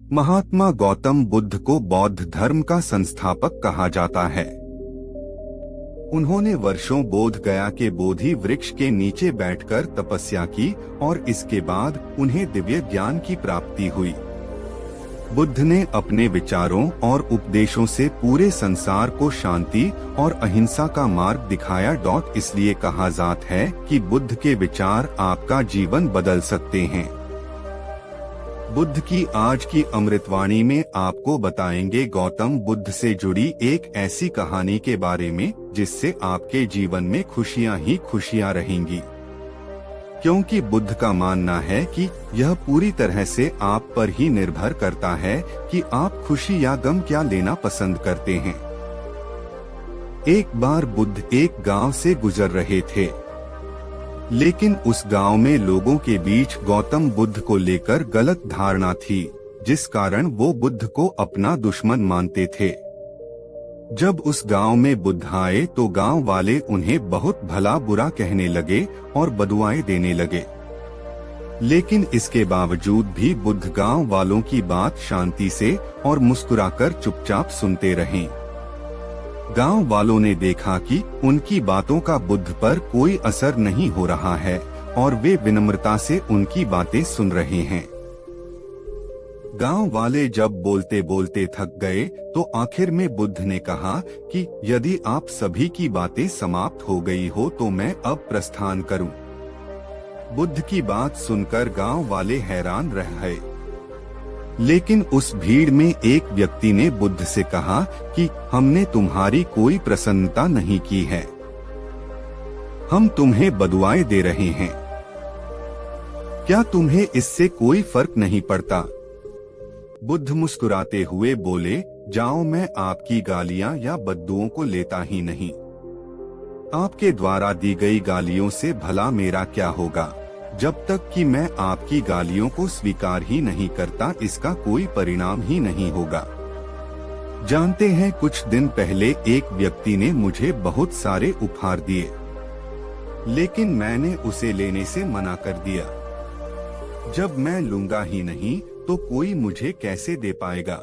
महात्मा गौतम बुद्ध को बौद्ध धर्म का संस्थापक कहा जाता है। उन्होंने वर्षों बोध गया के बोधि वृक्ष के नीचे बैठकर तपस्या की और इसके बाद उन्हें दिव्य ज्ञान की प्राप्ति हुई। बुद्ध ने अपने विचारों और उपदेशों से पूरे संसार को शांति और अहिंसा का मार्ग दिखाया। इसलिए कहा जाता है कि बुद्ध के विचार आपका जीवन बदल सकते हैं। बुद्ध की आज की अमृतवाणी में आपको बताएंगे गौतम बुद्ध से जुड़ी एक ऐसी कहानी के बारे में जिससे आपके जीवन में खुशियां ही खुशियां रहेंगी, क्योंकि बुद्ध का मानना है कि यह पूरी तरह से आप पर ही निर्भर करता है कि आप खुशी या गम क्या लेना पसंद करते हैं। एक बार बुद्ध एक गांव से गुजर रहे थे, लेकिन उस गांव में लोगों के बीच गौतम बुद्ध को लेकर गलत धारणा थी, जिस कारण वो बुद्ध को अपना दुश्मन मानते थे। जब उस गांव में बुद्ध आए तो गांव वाले उन्हें बहुत भला बुरा कहने लगे और बदुआएं देने लगे, लेकिन इसके बावजूद भी बुद्ध गांव वालों की बात शांति से और मुस्कुराकर चुपचाप सुनते रहे। गांव वालों ने देखा कि उनकी बातों का बुद्ध पर कोई असर नहीं हो रहा है और वे विनम्रता से उनकी बातें सुन रहे हैं। गांव वाले जब बोलते बोलते थक गए तो आखिर में बुद्ध ने कहा कि यदि आप सभी की बातें समाप्त हो गई हो तो मैं अब प्रस्थान करूं। बुद्ध की बात सुनकर गांव वाले हैरान रह गए, लेकिन उस भीड़ में एक व्यक्ति ने बुद्ध से कहा कि हमने तुम्हारी कोई प्रसन्नता नहीं की है, हम तुम्हें बदुआएं दे रहे हैं, क्या तुम्हें इससे कोई फर्क नहीं पड़ता? बुद्ध मुस्कुराते हुए बोले, जाओ, मैं आपकी गालियां या बद्दुओं को लेता ही नहीं। आपके द्वारा दी गई गालियों से भला मेरा क्या होगा? जब तक कि मैं आपकी गालियों को स्वीकार ही नहीं करता, इसका कोई परिणाम ही नहीं होगा। जानते हैं, कुछ दिन पहले एक व्यक्ति ने मुझे बहुत सारे उपहार दिए, लेकिन मैंने उसे लेने से मना कर दिया। जब मैं लूंगा ही नहीं तो कोई मुझे कैसे दे पाएगा?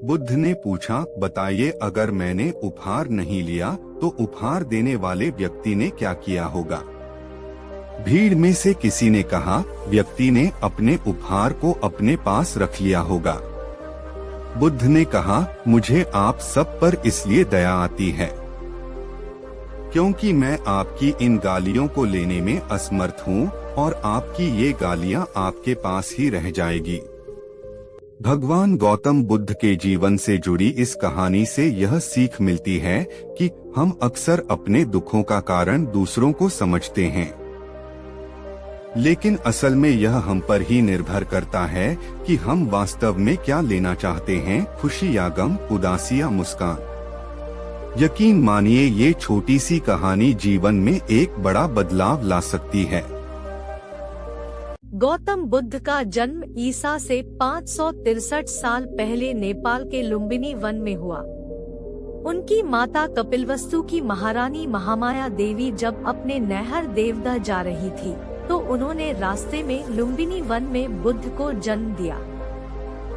बुद्ध ने पूछा, बताइए, अगर मैंने उपहार नहीं लिया तो उपहार देने वाले व्यक्ति ने क्या किया होगा? भीड़ में से किसी ने कहा, व्यक्ति ने अपने उपहार को अपने पास रख लिया होगा। बुद्ध ने कहा, मुझे आप सब पर इसलिए दया आती है क्योंकि मैं आपकी इन गालियों को लेने में असमर्थ हूँ और आपकी ये गालियाँ आपके पास ही रह जाएगी। भगवान गौतम बुद्ध के जीवन से जुड़ी इस कहानी से यह सीख मिलती है कि हम अक्सर अपने दुखों का कारण दूसरों को समझते हैं, लेकिन असल में यह हम पर ही निर्भर करता है कि हम वास्तव में क्या लेना चाहते हैं, खुशी या गम, उदासी या मुस्कान। यकीन मानिए, ये छोटी सी कहानी जीवन में एक बड़ा बदलाव ला सकती है। गौतम बुद्ध का जन्म ईसा से 563 साल पहले नेपाल के लुम्बिनी वन में हुआ। उनकी माता कपिलवस्तु की महारानी महामाया देवी जब अपने नैहर देवदह जा रही थी तो उन्होंने रास्ते में लुम्बिनी वन में बुद्ध को जन्म दिया।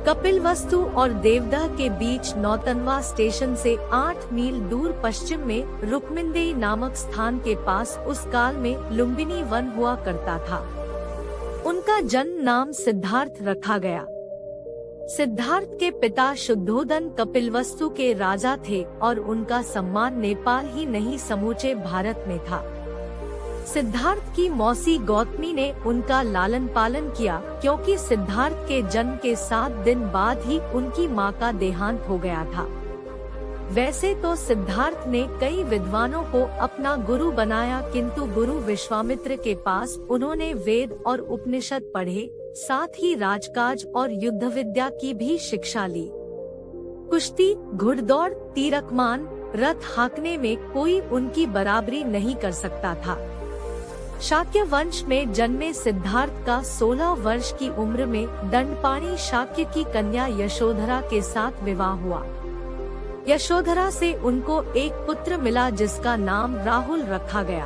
कपिलवस्तु और देवदह के बीच नौतनवा स्टेशन से 8 मील दूर पश्चिम में रुक्मिंदेई नामक स्थान के पास उस काल में लुम्बिनी वन हुआ करता था। उनका जन्म नाम सिद्धार्थ रखा गया। सिद्धार्थ के पिता शुद्धोदन कपिलवस्तु के राजा थे और उनका सम्मान नेपाल ही नहीं समूचे भारत में था। सिद्धार्थ की मौसी गौतमी ने उनका लालन पालन किया, क्योंकि सिद्धार्थ के जन्म के 7 दिन बाद ही उनकी मां का देहांत हो गया था। वैसे तो सिद्धार्थ ने कई विद्वानों को अपना गुरु बनाया, किंतु गुरु विश्वामित्र के पास उन्होंने वेद और उपनिषद पढ़े, साथ ही राजकाज और युद्ध विद्या की भी शिक्षा ली। कुश्ती, घुड़दौड़, तीरकमान, रथ हाँकने में कोई उनकी बराबरी नहीं कर सकता था। शाक्य वंश में जन्मे सिद्धार्थ का 16 वर्ष की उम्र में दंडपाणी शाक्य की कन्या यशोधरा के साथ विवाह हुआ। यशोधरा से उनको एक पुत्र मिला जिसका नाम राहुल रखा गया।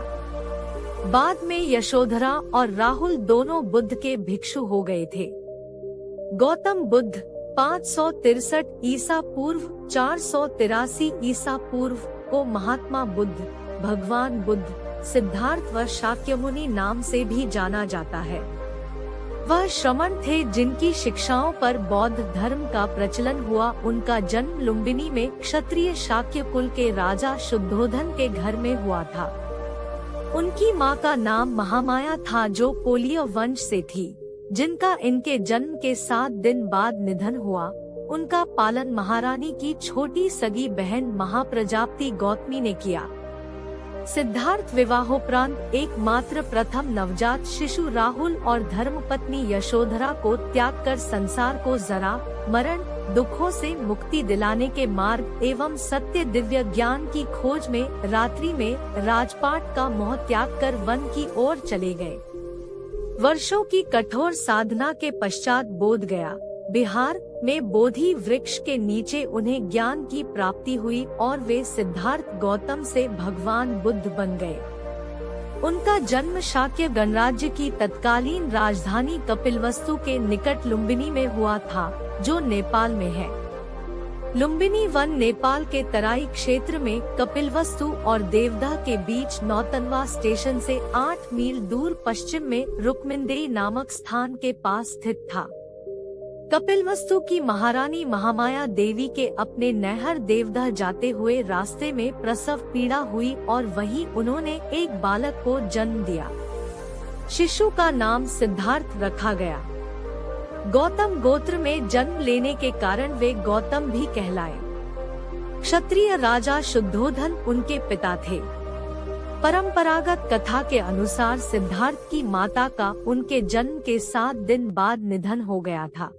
बाद में यशोधरा और राहुल दोनों बुद्ध के भिक्षु हो गए थे। गौतम बुद्ध 563 ईसा पूर्व 483 ईसा पूर्व को महात्मा बुद्ध, भगवान बुद्ध, सिद्धार्थ व शाक्यमुनि नाम से भी जाना जाता है। वह श्रमण थे जिनकी शिक्षाओं पर बौद्ध धर्म का प्रचलन हुआ। उनका जन्म लुम्बिनी में क्षत्रिय शाक्य कुल के राजा शुद्धोधन के घर में हुआ था। उनकी मां का नाम महामाया था जो कोलीय वंश से थी, जिनका इनके जन्म के 7 दिन बाद निधन हुआ। उनका पालन महारानी की छोटी सगी बहन महाप्रजापति गौतमी ने किया। सिद्धार्थ विवाहोपरांत एकमात्र प्रथम नवजात शिशु राहुल और धर्मपत्नी यशोधरा को त्याग कर संसार को जरा मरण दुखों से मुक्ति दिलाने के मार्ग एवं सत्य दिव्य ज्ञान की खोज में रात्रि में राजपाट का मोह त्याग कर वन की ओर चले गए। वर्षों की कठोर साधना के पश्चात बोध गया बिहार में बोधि वृक्ष के नीचे उन्हें ज्ञान की प्राप्ति हुई और वे सिद्धार्थ गौतम से भगवान बुद्ध बन गए। उनका जन्म शाक्य गणराज्य की तत्कालीन राजधानी कपिलवस्तु के निकट लुम्बिनी में हुआ था, जो नेपाल में है। लुम्बिनी वन नेपाल के तराई क्षेत्र में कपिलवस्तु और देवदह के बीच नौतनवा स्टेशन से 8 मील दूर पश्चिम में रुक्मिंदेई नामक स्थान के पास स्थित था। कपिलवस्तु की महारानी महामाया देवी के अपने नैहर देवदह जाते हुए रास्ते में प्रसव पीड़ा हुई और वहीं उन्होंने एक बालक को जन्म दिया। शिशु का नाम सिद्धार्थ रखा गया। गौतम गोत्र में जन्म लेने के कारण वे गौतम भी कहलाए। क्षत्रिय राजा शुद्धोधन उनके पिता थे। परंपरागत कथा के अनुसार सिद्धार्थ की माता का उनके जन्म के 7 दिन बाद निधन हो गया था।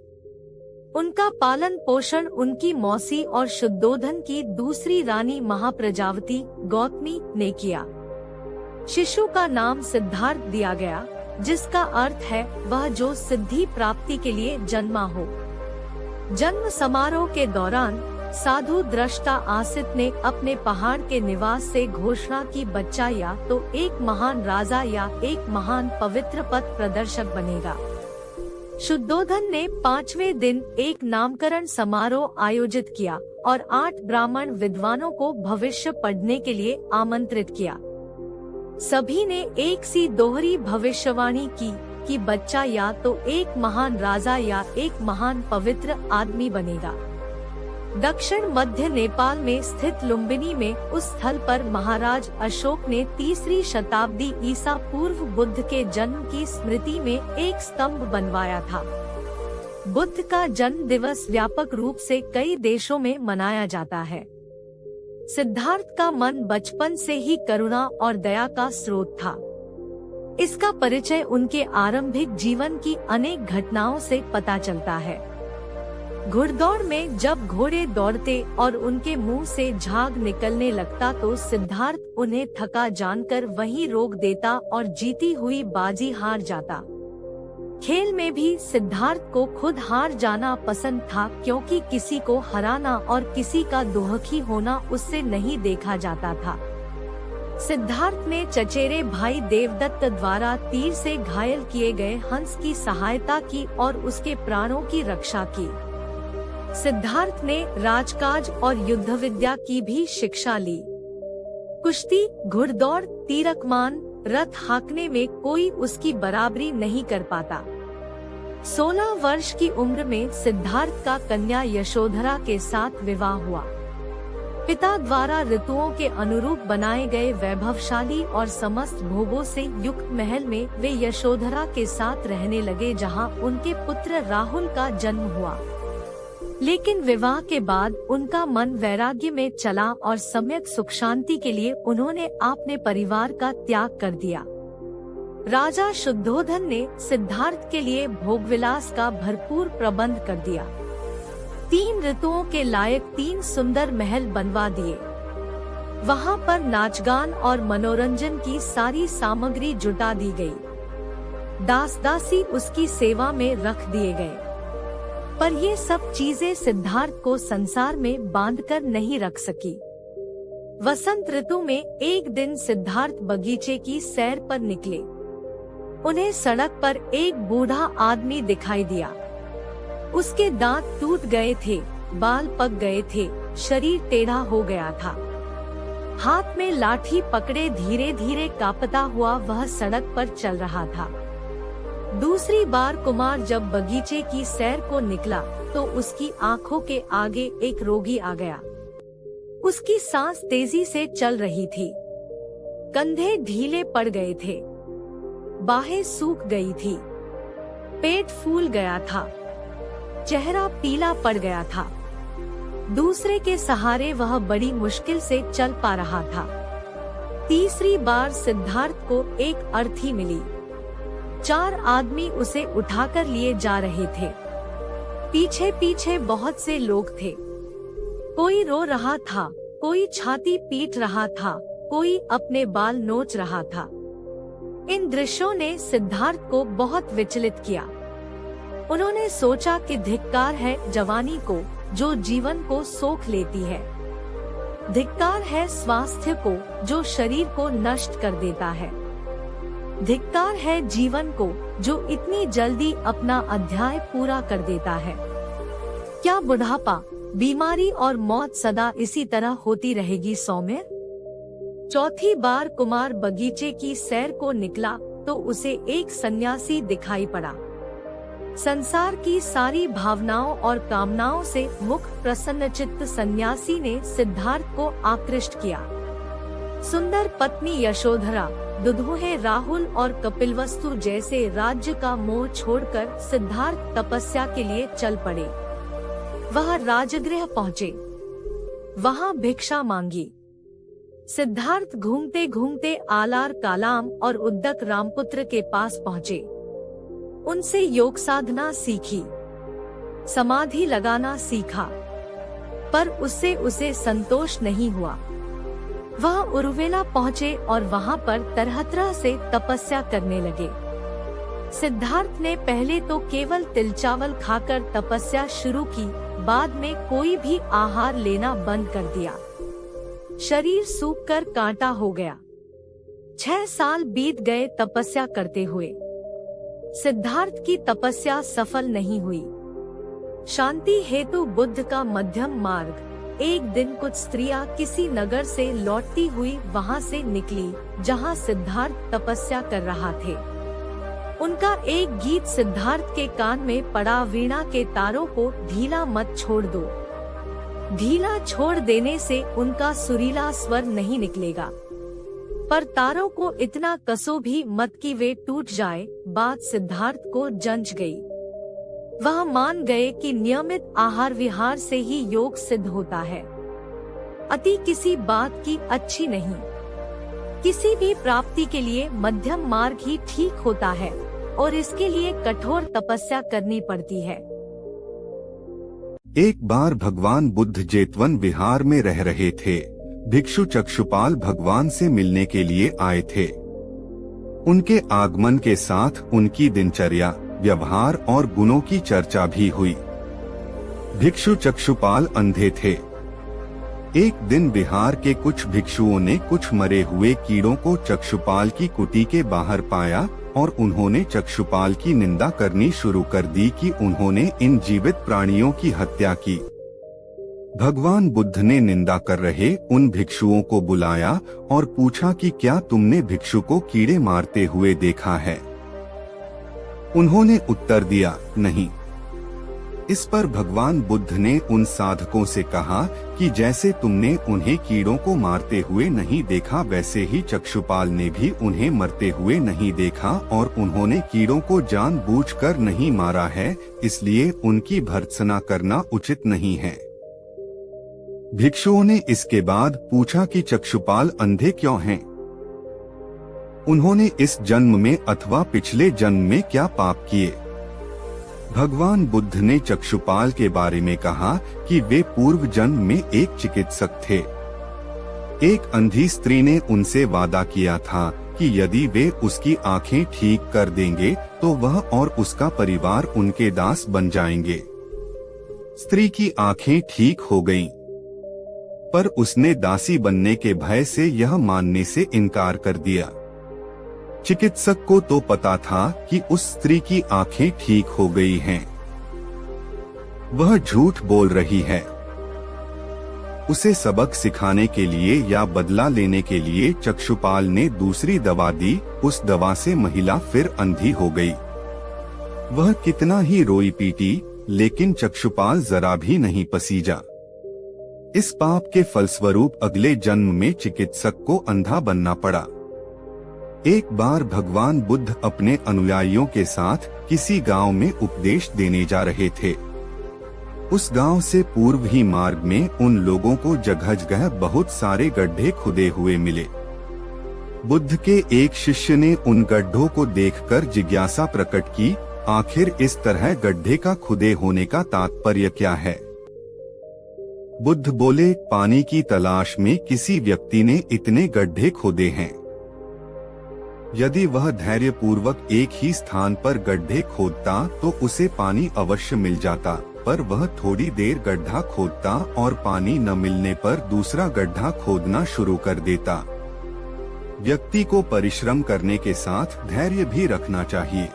उनका पालन पोषण उनकी मौसी और शुद्धोधन की दूसरी रानी महाप्रजावती गौतमी ने किया। शिशु का नाम सिद्धार्थ दिया गया, जिसका अर्थ है वह जो सिद्धि प्राप्ति के लिए जन्मा हो। जन्म समारोह के दौरान साधु दृष्टा आसित ने अपने पहाड़ के निवास से घोषणा की बच्चा या तो एक महान राजा या एक महान पवित्र पथ प्रदर्शक बनेगा। शुद्धोधन ने 5वें दिन एक नामकरण समारोह आयोजित किया और 8 ब्राह्मण विद्वानों को भविष्य पढ़ने के लिए आमंत्रित किया। सभी ने एक सी दोहरी भविष्यवाणी की कि बच्चा या तो एक महान राजा या एक महान पवित्र आदमी बनेगा। दक्षिण मध्य नेपाल में स्थित लुम्बिनी में उस स्थल पर महाराज अशोक ने 3री शताब्दी ईसा पूर्व बुद्ध के जन्म की स्मृति में एक स्तंभ बनवाया था। बुद्ध का जन्म दिवस व्यापक रूप से कई देशों में मनाया जाता है। सिद्धार्थ का मन बचपन से ही करुणा और दया का स्रोत था। इसका परिचय उनके आरंभिक जीवन की अनेक घटनाओं से पता चलता है। घुड़दौड़ में जब घोड़े दौड़ते और उनके मुंह से झाग निकलने लगता तो सिद्धार्थ उन्हें थका जानकर वहीं रोक देता और जीती हुई बाजी हार जाता। खेल में भी सिद्धार्थ को खुद हार जाना पसंद था, क्योंकि किसी को हराना और किसी का दुखी होना उससे नहीं देखा जाता था। सिद्धार्थ ने चचेरे भाई देवदत्त द्वारा तीर से घायल किए गए हंस की सहायता की और उसके प्राणों की रक्षा की। सिद्धार्थ ने राजकाज और युद्ध विद्या की भी शिक्षा ली। कुश्ती, घुड़दौड़, तीरकमान, रथ हाँकने में कोई उसकी बराबरी नहीं कर पाता। 16 वर्ष की उम्र में सिद्धार्थ का कन्या यशोधरा के साथ विवाह हुआ। पिता द्वारा ऋतुओं के अनुरूप बनाए गए वैभवशाली और समस्त भोगों से युक्त महल में वे यशोधरा के साथ रहने लगे, जहां उनके पुत्र राहुल का जन्म हुआ। लेकिन विवाह के बाद उनका मन वैराग्य में चला और सम्यक सुख शांति के लिए उन्होंने अपने परिवार का त्याग कर दिया। राजा शुद्धोधन ने सिद्धार्थ के लिए भोगविलास का भरपूर प्रबंध कर दिया। 3 ऋतुओं के लायक 3 सुंदर महल बनवा दिए। वहां पर नाचगान और मनोरंजन की सारी सामग्री जुटा दी गई। दास दासी उसकी सेवा में रख दिए गए। पर ये सब चीजें सिद्धार्थ को संसार में बांधकर नहीं रख सकी। वसंत ऋतु में एक दिन सिद्धार्थ बगीचे की सैर पर निकले। उन्हें सड़क पर एक बूढ़ा आदमी दिखाई दिया। उसके दांत टूट गए थे, बाल पक गए थे, शरीर टेढ़ा हो गया था। हाथ में लाठी पकड़े धीरे धीरे कांपता हुआ वह सड़क पर चल रहा था। दूसरी बार कुमार जब बगीचे की सैर को निकला तो उसकी आंखों के आगे एक रोगी आ गया। उसकी सांस तेजी से चल रही थी, कंधे ढीले पड़ गए थे, बाहें सूख गई थी, पेट फूल गया था, चेहरा पीला पड़ गया था। दूसरे के सहारे वह बड़ी मुश्किल से चल पा रहा था। तीसरी बार सिद्धार्थ को एक अर्थी मिली। 4 आदमी उसे उठाकर लिए जा रहे थे। पीछे पीछे बहुत से लोग थे। कोई रो रहा था, कोई छाती पीट रहा था, कोई अपने बाल नोच रहा था। इन दृश्यों ने सिद्धार्थ को बहुत विचलित किया। उन्होंने सोचा कि धिक्कार है जवानी को जो जीवन को सोख लेती है। धिक्कार है स्वास्थ्य को जो शरीर को नष्ट कर देता है। धिक्कार है जीवन को जो इतनी जल्दी अपना अध्याय पूरा कर देता है। क्या बुढ़ापा, बीमारी और मौत सदा इसी तरह होती रहेगी सौम्य? चौथी बार कुमार बगीचे की सैर को निकला तो उसे एक सन्यासी दिखाई पड़ा। संसार की सारी भावनाओं और कामनाओं से मुक्त प्रसन्नचित्त सन्यासी ने सिद्धार्थ को आकृष्ट किया। सुंदर पत्नी यशोधरा, दुधुहे राहुल और कपिलवस्तु जैसे राज्य का मोह छोड़कर सिद्धार्थ तपस्या के लिए चल पड़े। वह राजगृह पहुँचे, वहाँ भिक्षा मांगी। सिद्धार्थ घूमते घूमते आलार कालाम और उद्दक रामपुत्र के पास पहुँचे। उनसे योग साधना सीखी, समाधि लगाना सीखा, पर उससे उसे संतोष नहीं हुआ। वह उर्वेला पहुँचे और वहाँ पर तरह तरह से तपस्या करने लगे। सिद्धार्थ ने पहले तो केवल तिल चावल खाकर तपस्या शुरू की, बाद में कोई भी आहार लेना बंद कर दिया। शरीर सूखकर कांटा हो गया। 6 साल बीत गए तपस्या करते हुए। सिद्धार्थ की तपस्या सफल नहीं हुई। शांति हेतु बुद्ध का मध्यम मार्ग। एक दिन कुछ स्त्रियां किसी नगर से लौटती हुई वहां से निकली जहां सिद्धार्थ तपस्या कर रहा थे। उनका एक गीत सिद्धार्थ के कान में पड़ा, वीणा के तारों को ढीला मत छोड़ दो। ढीला छोड़ देने से उनका सुरीला स्वर नहीं निकलेगा, पर तारों को इतना कसो भी मत कि वे टूट जाए। बात सिद्धार्थ को जंच गई। वह मान गए कि नियमित आहार विहार से ही योग सिद्ध होता है। अति किसी बात की अच्छी नहीं। किसी भी प्राप्ति के लिए मध्यम मार्ग ही ठीक होता है और इसके लिए कठोर तपस्या करनी पड़ती है। एक बार भगवान बुद्ध जेतवन विहार में रह रहे थे। भिक्षु चक्षुपाल भगवान से मिलने के लिए आए थे। उनके आगमन के साथ उनकी दिनचर्या, व्यवहार और गुणों की चर्चा भी हुई। भिक्षु चक्षुपाल अंधे थे। एक दिन बिहार के कुछ भिक्षुओं ने कुछ मरे हुए कीड़ों को चक्षुपाल की कुटी के बाहर पाया और उन्होंने चक्षुपाल की निंदा करनी शुरू कर दी कि उन्होंने इन जीवित प्राणियों की हत्या की। भगवान बुद्ध ने निंदा कर रहे उन भिक्षुओं को बुलाया और पूछा कि क्या तुमने भिक्षु को कीड़े मारते हुए देखा है? उन्होंने उत्तर दिया, नहीं। इस पर भगवान बुद्ध ने उन साधकों से कहा कि जैसे तुमने उन्हें कीड़ों को मारते हुए नहीं देखा, वैसे ही चक्षुपाल ने भी उन्हें मरते हुए नहीं देखा और उन्होंने कीड़ों को जानबूझकर नहीं मारा है, इसलिए उनकी भर्त्सना करना उचित नहीं है। भिक्षुओं ने इसके बाद पूछा कि चक्षुपाल अंधे क्यों हैं? उन्होंने इस जन्म में अथवा पिछले जन्म में क्या पाप किए? भगवान बुद्ध ने चक्षुपाल के बारे में कहा कि वे पूर्व जन्म में एक चिकित्सक थे। एक अंधी स्त्री ने उनसे वादा किया था कि यदि वे उसकी आंखें ठीक कर देंगे तो वह और उसका परिवार उनके दास बन जाएंगे। स्त्री की आंखें ठीक हो गईं, पर उसने दासी बनने के भय से यह मानने से इनकार कर दिया। चिकित्सक को तो पता था कि उस स्त्री की आंखें ठीक हो गई हैं। वह झूठ बोल रही है। उसे सबक सिखाने के लिए या बदला लेने के लिए चक्षुपाल ने दूसरी दवा दी। उस दवा से महिला फिर अंधी हो गई। वह कितना ही रोई पीटी, लेकिन चक्षुपाल जरा भी नहीं पसीजा। इस पाप के फलस्वरूप अगले जन्म में चिकित्सक को अंधा बनना पड़ा। एक बार भगवान बुद्ध अपने अनुयायियों के साथ किसी गांव में उपदेश देने जा रहे थे। उस गांव से पूर्व ही मार्ग में उन लोगों को जगह जगह बहुत सारे गड्ढे खुदे हुए मिले। बुद्ध के एक शिष्य ने उन गड्ढों को देखकर जिज्ञासा प्रकट की, आखिर इस तरह गड्ढे का खुदे होने का तात्पर्य क्या है? बुद्ध बोले, पानी की तलाश में किसी व्यक्ति ने इतने गड्ढे खोदे हैं। यदि वह धैर्यपूर्वक एक ही स्थान पर गड्ढे खोदता तो उसे पानी अवश्य मिल जाता, पर वह थोड़ी देर गड्ढा खोदता और पानी न मिलने पर दूसरा गड्ढा खोदना शुरू कर देता। व्यक्ति को परिश्रम करने के साथ धैर्य भी रखना चाहिए।